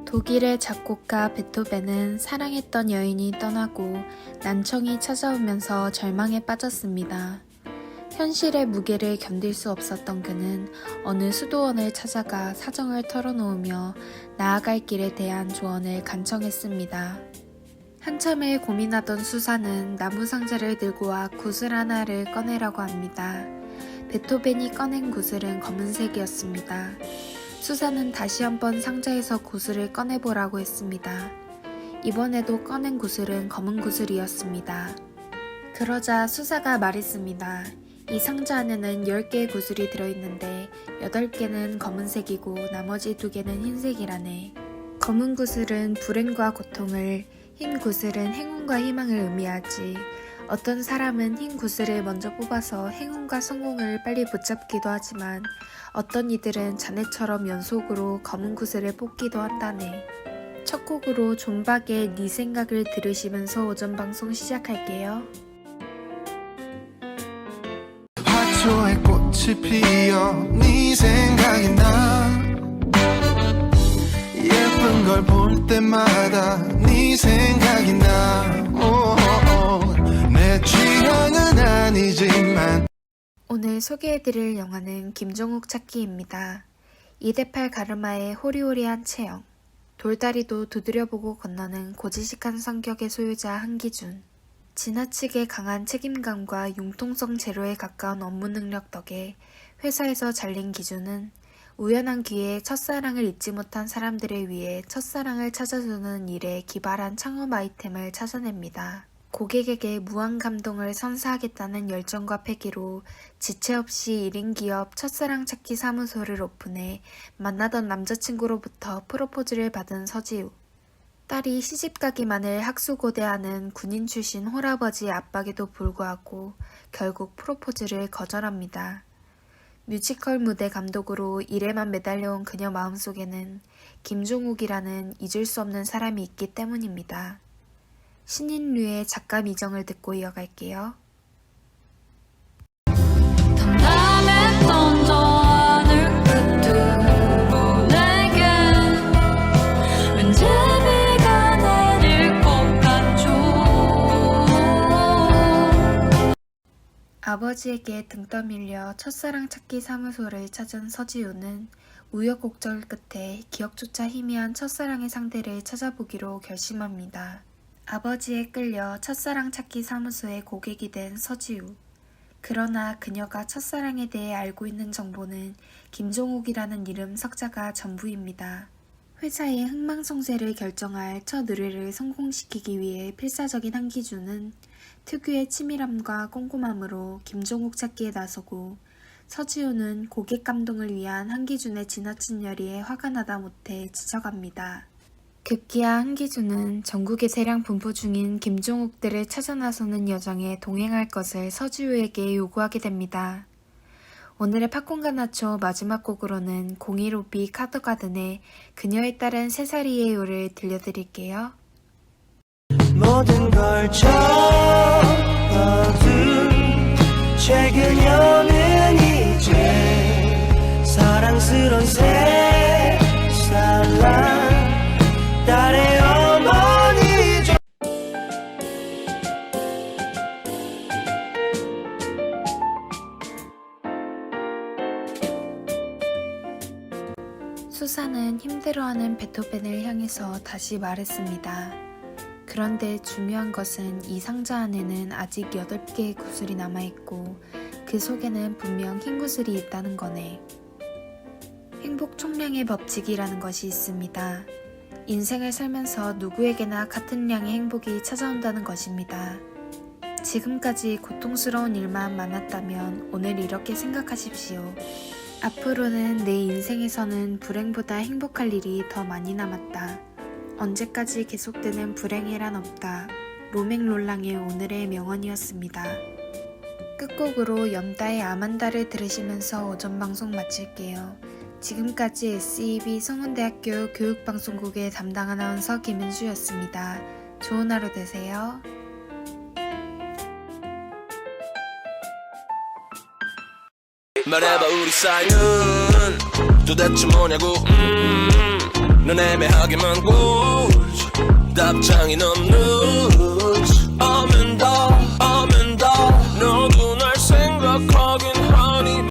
독일의 작곡가 베토벤은 사랑했던 여인이 떠나고 난청이 찾아오면서 절망에 빠졌습니다. 현실의 무게를 견딜 수 없었던 그는 어느 수도원을 찾아가 사정을 털어놓으며 나아갈 길에 대한 조언을 간청했습니다. 한참을 고민하던 수사는 나무 상자를 들고 와 구슬 하나를 꺼내라고 합니다. 베토벤이 꺼낸 구슬은 검은색이었습니다. 수사는 다시 한번 상자에서 구슬을 꺼내보라고 했습니다. 이번에도 꺼낸 구슬은 검은 구슬이었습니다. 그러자 수사가 말했습니다. 이 상자 안에는 10개의 구슬이 들어있는데 8개는 검은색이고 나머지 2개는 흰색이라네. 검은 구슬은 불행과 고통을, 흰 구슬은 행운과 희망을 의미하지. 어떤 사람은 흰 구슬을 먼저 뽑아서 행운과 성공을 빨리 붙잡기도 하지만 어떤 이들은 자네처럼 연속으로 검은 구슬을 뽑기도 한다네. 첫 곡으로 존박의 네 생각을 들으시면서 오전 방송 시작할게요. 화초에 꽃이 피어 네 생각이 나. 예쁜 걸 볼 때마다 네 생각이 나. 내 취향은 아니지만 오늘 소개해드릴 영화는 김종욱 찾기입니다. 2대8 가르마의 호리호리한 체형, 돌다리도 두드려보고 건너는 고지식한 성격의 소유자 한기준, 지나치게 강한 책임감과 융통성 제로에 가까운 업무 능력 덕에 회사에서 잘린 기준은 우연한 기회에 첫사랑을 잊지 못한 사람들을 위해 첫사랑을 찾아주는 일에 기발한 창업 아이템을 찾아냅니다. 고객에게 무한 감동을 선사하겠다는 열정과 패기로 지체 없이 1인 기업 첫사랑 찾기 사무소를 오픈해 만나던 남자친구로부터 프로포즈를 받은 서지우. 딸이 시집가기만을 학수고대하는 군인 출신 홀아버지의 압박에도 불구하고 결국 프로포즈를 거절합니다. 뮤지컬 무대 감독으로 일에만 매달려온 그녀 마음속에는 김종욱이라는 잊을 수 없는 사람이 있기 때문입니다. 신인류의 작가 미정을 듣고 이어갈게요. 담담했던 저 하늘 끝으로 내게 왠지 비가 내릴 것 같죠. 아버지에게 등 떠밀려 첫사랑 찾기 사무소를 찾은 서지우는 우여곡절 끝에 기억조차 희미한 첫사랑의 상대를 찾아보기로 결심합니다. 아버지에 끌려 첫사랑 찾기 사무소의 고객이 된 서지우. 그러나 그녀가 첫사랑에 대해 알고 있는 정보는 김종욱이라는 이름 석자가 전부입니다. 회사의 흥망성쇠를 결정할 첫 의뢰를 성공시키기 위해 필사적인 한기준은 특유의 치밀함과 꼼꼼함으로 김종욱 찾기에 나서고, 서지우는 고객 감동을 위한 한기준의 지나친 열의에 화가 나다 못해 지적합니다. 급기야 한기준은 전국의 세량 분포 중인 김종욱들을 찾아 나서는 여정에 동행할 것을 서지우에게 요구하게 됩니다. 오늘의 팝콘과 나초 마지막 곡으로는 015B 카더가든의 그녀에 따른 세사리에요를 들려드릴게요. 모든 걸 접어둔 채 그녀는 이제 사랑스러운 새살랑 딸의 어머니죠. 수사는 힘들어하는 베토벤을 향해서 다시 말했습니다. 그런데 중요한 것은 이 상자 안에는 아직 8개의 구슬이 남아있고 그 속에는 분명 흰 구슬이 있다는 거네. 행복 총량의 법칙이라는 것이 있습니다. 인생을 살면서 누구에게나 같은 양의 행복이 찾아온다는 것입니다. 지금까지 고통스러운 일만 많았다면 오늘 이렇게 생각하십시오. 앞으로는 내 인생에서는 불행보다 행복할 일이 더 많이 남았다. 언제까지 계속되는 불행이란 없다. 로맹롤랑의 오늘의 명언이었습니다. 끝곡으로 염따의 아만다를 들으시면서 오전 방송 마칠게요. 지금까지 SEB 성운대학교 교육방송국의 담당 아나운서 김은주였습니다. 좋은 하루 되세요. 말해봐 우리 사이는 도대체 뭐냐고 넌 애매하게만 꽂혀 답장이 없는